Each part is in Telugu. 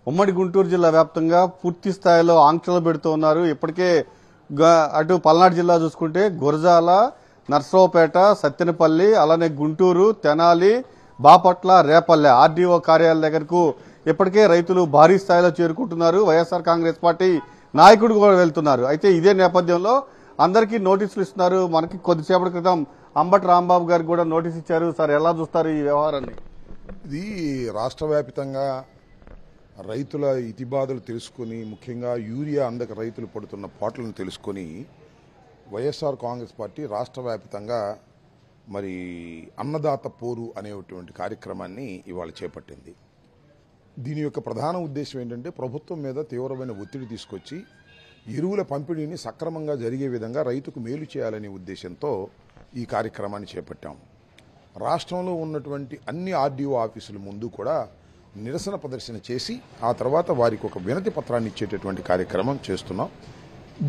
ఉమ్మడి గుంటూరు జిల్లా వ్యాప్తంగా పూర్తి స్థాయిలో ఆంక్షలు పెడుతూ ఉన్నారు. ఇప్పటికే అటు పల్నాడు జిల్లా చూసుకుంటే గురజాల, నర్సరావుపేట, సత్తెనపల్లి, అలానే గుంటూరు, తెనాలి, బాపట్ల, రేపల్లె ఆర్డీఓ కార్యాలయం దగ్గరకు ఇప్పటికే రైతులు భారీ స్థాయిలో చేరుకుంటున్నారు. వైఎస్ఆర్ కాంగ్రెస్ పార్టీ నాయకుడు కూడా వెళ్తున్నారు. అయితే ఇదే నేపథ్యంలో అందరికీ నోటీసులు ఇస్తున్నారు. మనకి కొద్దిసేపటి క్రితం అంబటి రాంబాబు గారికి కూడా నోటీస్ ఇచ్చారు. సార్ ఎలా చూస్తారు ఈ వ్యవహారాన్ని? ఇది రాష్ట్ర వ్యాప్తంగా రైతుల ఇతిబాధలు తెలుసుకుని, ముఖ్యంగా యూరియా అందక రైతులు పడుతున్న పాటలను తెలుసుకుని వైఎస్ఆర్ కాంగ్రెస్ పార్టీ రాష్ట్ర వ్యాప్తంగా మరి అన్నదాత పోరు అనేటువంటి కార్యక్రమాన్ని ఇవాళ చేపట్టింది. దీని యొక్క ప్రధాన ఉద్దేశం ఏంటంటే ప్రభుత్వం మీద తీవ్రమైన ఒత్తిడి తీసుకొచ్చి ఎరువుల పంపిణీని సక్రమంగా జరిగే విధంగా రైతుకు మేలు చేయాలనే ఉద్దేశంతో ఈ కార్యక్రమాన్ని చేపట్టాం. రాష్ట్రంలో ఉన్నటువంటి అన్ని ఆర్డీఓ ఆఫీసుల ముందు కూడా నిరసన ప్రదర్శన చేసి ఆ తర్వాత వారికి ఒక వినతి పత్రాన్ని ఇచ్చేటటువంటి కార్యక్రమం చేస్తున్నాం.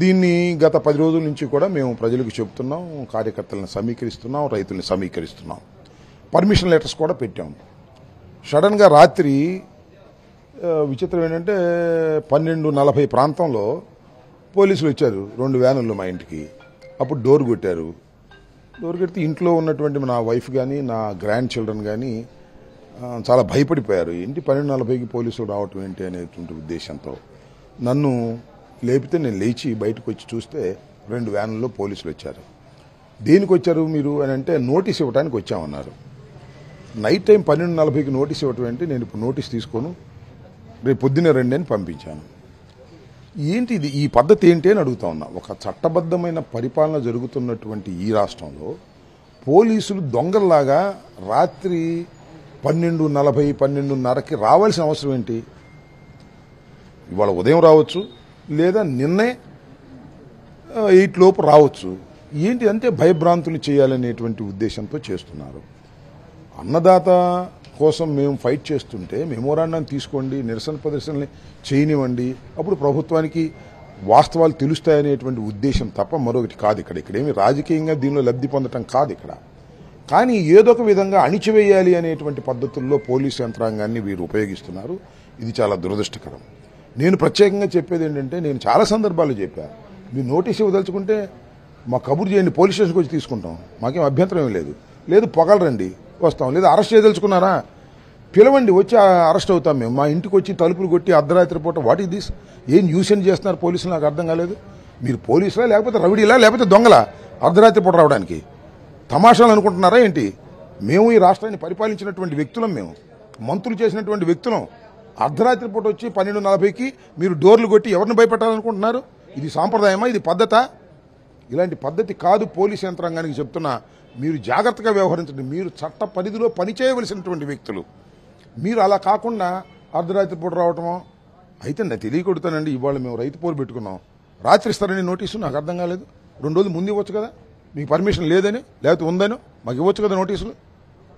దీన్ని గత 10 రోజుల నుంచి కూడా మేము ప్రజలకు చెబుతున్నాం, కార్యకర్తలను సమీకరిస్తున్నాం, రైతుల్ని సమీకరిస్తున్నాం. పర్మిషన్ లెటర్స్ కూడా పెట్టాం. సడన్గా రాత్రి విచిత్రం ఏంటంటే 12:40 ప్రాంతంలో పోలీసులు వచ్చారు 2 వ్యానుల్లో మా ఇంటికి. అప్పుడు డోర్ కొట్టారు. డోర్ కొడితే ఇంట్లో ఉన్నటువంటి నా వైఫ్ కానీ నా గ్రాండ్ చిల్డ్రన్ కానీ చాలా భయపడిపోయారు. ఏంటి 12:40కి పోలీసులు రావటం ఏంటి అనేటువంటి ఉద్దేశంతో నన్ను లేపితే నేను లేచి బయటకు వచ్చి చూస్తే 2 వ్యానుల్లో పోలీసులు వచ్చారు. దేనికి వచ్చారు మీరు అని అంటే నోటీస్ ఇవ్వడానికి వచ్చామన్నారు. నైట్ టైం 12:40కి నోటీస్ ఇవ్వటం ఏంటి, నేను ఇప్పుడు నోటీస్ తీసుకోను, రేపు పొద్దున్నే రండి అని పంపించాను. ఏంటి ఇది, ఈ పద్ధతి ఏంటి అని అడుగుతా ఉన్నా. ఒక చట్టబద్ధమైన పరిపాలన జరుగుతున్నటువంటి ఈ రాష్ట్రంలో పోలీసులు దొంగల్లాగా రాత్రి 12:40, 12:30కి రావాల్సిన అవసరం ఏంటి? ఇవాళ ఉదయం రావచ్చు, లేదా నిన్నే 8 లోపు రావచ్చు. ఏంటి అంటే భయభ్రాంతులు చేయాలనేటువంటి ఉద్దేశంతో చేస్తున్నారు. అన్నదాత కోసం మేము ఫైట్ చేస్తుంటే మెమోరాండం తీసుకోండి, నిరసన ప్రదర్శనని చేయనివ్వండి, అప్పుడు ప్రభుత్వానికి వాస్తవాలు తెలుస్తాయనేటువంటి ఉద్దేశం తప్ప మరొకటి కాదు. ఇక్కడేమి రాజకీయంగా దీనిలో లబ్ధి పొందటం కాదు ఇక్కడ. కానీ ఏదో ఒక విధంగా అణిచివేయాలి అనేటువంటి పద్ధతుల్లో పోలీసు యంత్రాంగాన్ని వీరు ఉపయోగిస్తున్నారు. ఇది చాలా దురదృష్టకరం. నేను ప్రత్యేకంగా చెప్పేది ఏంటంటే, నేను చాలా సందర్భాలు చెప్పాను, మీరు నోటీస్ ఇవ్వదలుచుకుంటే మా కబురు చేయండి, పోలీస్ స్టేషన్కి వచ్చి తీసుకుంటాం, మాకేం అభ్యంతరం లేదు. లేదు పొగలరండి వస్తాం, లేదా అరెస్ట్ చేయదలుచుకున్నారా పిలవండి, వచ్చి అరెస్ట్ అవుతాం మేము. మా ఇంటికి వచ్చి తలుపులు కొట్టి అర్ధరాత్రి పూట వాట్ ఈస్ దిస్, ఏం న్యూసెన్స్ చేస్తున్నారు పోలీసులు? నాకు అర్థం కాలేదు. మీరు పోలీసులా లేకపోతే రౌడీలా లేకపోతే దొంగలా అర్ధరాత్రి పూట రావడానికి? తమాషాలు అనుకుంటున్నారా ఏంటి? మేము ఈ రాష్ట్రాన్ని పరిపాలించినటువంటి వ్యక్తులం, మేము మంత్రులు చేసినటువంటి వ్యక్తులం. అర్ధరాత్రి పూట వచ్చి 12:40కి మీరు డోర్లు కొట్టి ఎవరిని భయపెట్టాలనుకుంటున్నారు? ఇది సాంప్రదాయమా? ఇది పద్ధతా? ఇలాంటి పద్ధతి కాదు. పోలీస్ యంత్రాంగానికి చెప్తున్నా, మీరు జాగ్రత్తగా వ్యవహరించండి. మీరు చట్ట పరిధిలో పనిచేయవలసినటువంటి వ్యక్తులు. మీరు అలా కాకుండా అర్ధరాత్రి పూట రావటమో అయితే నాకు తెలియకొడుతానండి. ఇవాళ మేము రైతు పోరు పెట్టుకున్నాం, రాత్రి ఇస్తారని నోటీసు, నాకు అర్థం కాలేదు. 2 రోజులు ముందు ఇవ్వచ్చు కదా, మీకు పర్మిషన్ లేదని లేకపోతే ఉందని మాకు ఇవ్వచ్చు కదా నోటీసులు.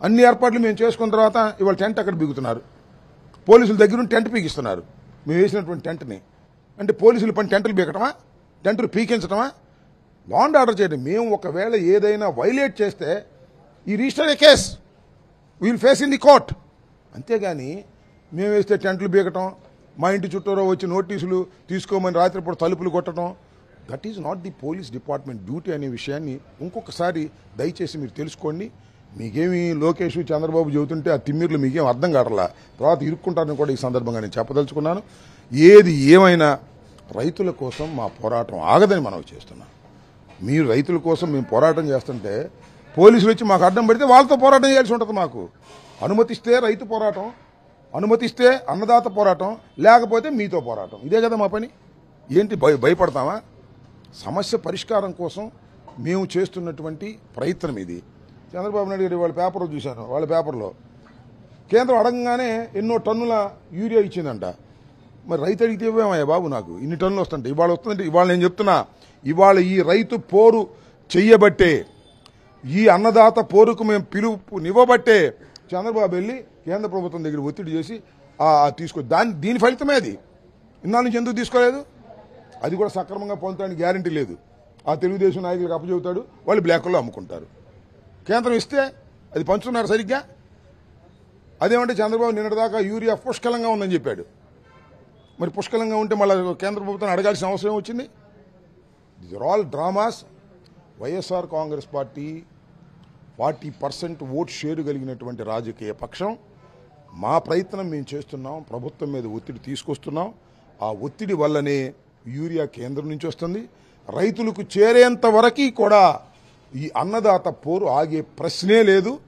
అన్ని ఏర్పాట్లు మేము చేసుకున్న తర్వాత ఇవాళ టెంట్ అక్కడ బిగుతున్నారు. పోలీసుల దగ్గర టెంట్ పీకిస్తున్నారు మేము వేసినటువంటి టెంట్ని. అంటే పోలీసులు పని టెంట్లు పీకటమా, టెంట్లు పీకించటమా? లా అండ్ ఆర్డర్ చేయండి. మేము ఒకవేళ ఏదైనా వైలేట్ చేస్తే ఈ register a case, we'll face in the court. అంతేగాని మేము వేస్తే టెంట్లు బీకటం, మా ఇంటి చుట్టూరా వచ్చి నోటీసులు తీసుకోమని రాత్రిపూట తలుపులు కొట్టడం, that is not the police department duty అనే విషయాన్ని ఇంకొకసారి దయచేసి మీరు తెలుసుకోండి. మీకేమి లోకేష్ చంద్రబాబు చెబుతుంటే ఆ తిమ్మిర్లు మీకేం అర్థం కావట్లా, తర్వాత ఇరుక్కుంటారని కూడా ఈ సందర్భంగా నేను చెప్పదలుచుకున్నాను. ఏది ఏమైనా రైతుల కోసం మా పోరాటం ఆగదని మనవి చేస్తున్నాం. మీరు రైతుల కోసం మేము పోరాటం చేస్తుంటే పోలీసులు వచ్చి మాకు అడ్డం పెడితే వాళ్ళతో పోరాటం చేయాల్సి ఉంటుంది. మాకు అనుమతిస్తే రైతు పోరాటం, అనుమతిస్తే అన్నదాత పోరాటం, లేకపోతే మీతో పోరాటం. ఇదే కదా మా పని. ఏంటి భయపడతామా? సమస్య పరిష్కారం కోసం మేము చేస్తున్నటువంటి ప్రయత్నం ఇది. చంద్రబాబు నాయుడు గారు వాళ్ళ పేపర్లో చూశాను, వాళ్ళ పేపర్లో కేంద్రం అడగంగానే ఎన్నో టన్నుల యూరియా ఇచ్చిందంట. మరి రైతు అడిగితే ఇవ్వమయ్యా బాబు, నాకు ఇన్ని టన్నులు వస్తుంటే ఇవాళ వస్తుందంటే, ఇవాళ నేను చెప్తున్నా, ఇవాళ ఈ రైతు పోరు చెయ్యబట్టే, ఈ అన్నదాత పోరుకు మేము పిలుపునివ్వబట్టే చంద్రబాబు వెళ్ళి కేంద్ర ప్రభుత్వం దగ్గర ఒత్తిడి చేసి దీని ఫలితమే అది. ఇన్నాళ్ళ నుంచి ఎందుకు తీసుకోలేదు? అది కూడా సక్రమంగా పొందడానికి గ్యారంటీ లేదు. ఆ తెలుగుదేశం నాయకులకు అప్పచెబుతాడు, వాళ్ళు బ్లాకుల్లో అమ్ముకుంటారు. కేంద్రం ఇస్తే అది పంచుతున్నారు సరిగ్గా. అదేమంటే చంద్రబాబు నిన్నటిదాకా యూరియా పుష్కలంగా ఉందని చెప్పాడు. మరి పుష్కలంగా ఉంటే మళ్ళీ కేంద్ర ప్రభుత్వాన్ని అడగాల్సిన అవసరం వచ్చింది. These are all dramas. YSR Congress party 40% vote share కలిగినటువంటి రాజకీయ పక్షం. మా ప్రయత్నం మేము చేస్తున్నాం, ప్రభుత్వం మీద ఒత్తిడి తీసుకొస్తున్నాం. ఆ ఒత్తిడి వల్లనే యూరియా కేంద్రం నుంచి వస్తుంది. రైతులకు చేరేంత వరకు కూడా ఈ అన్నదాత పోరు ఆగే ప్రశ్నే లేదు.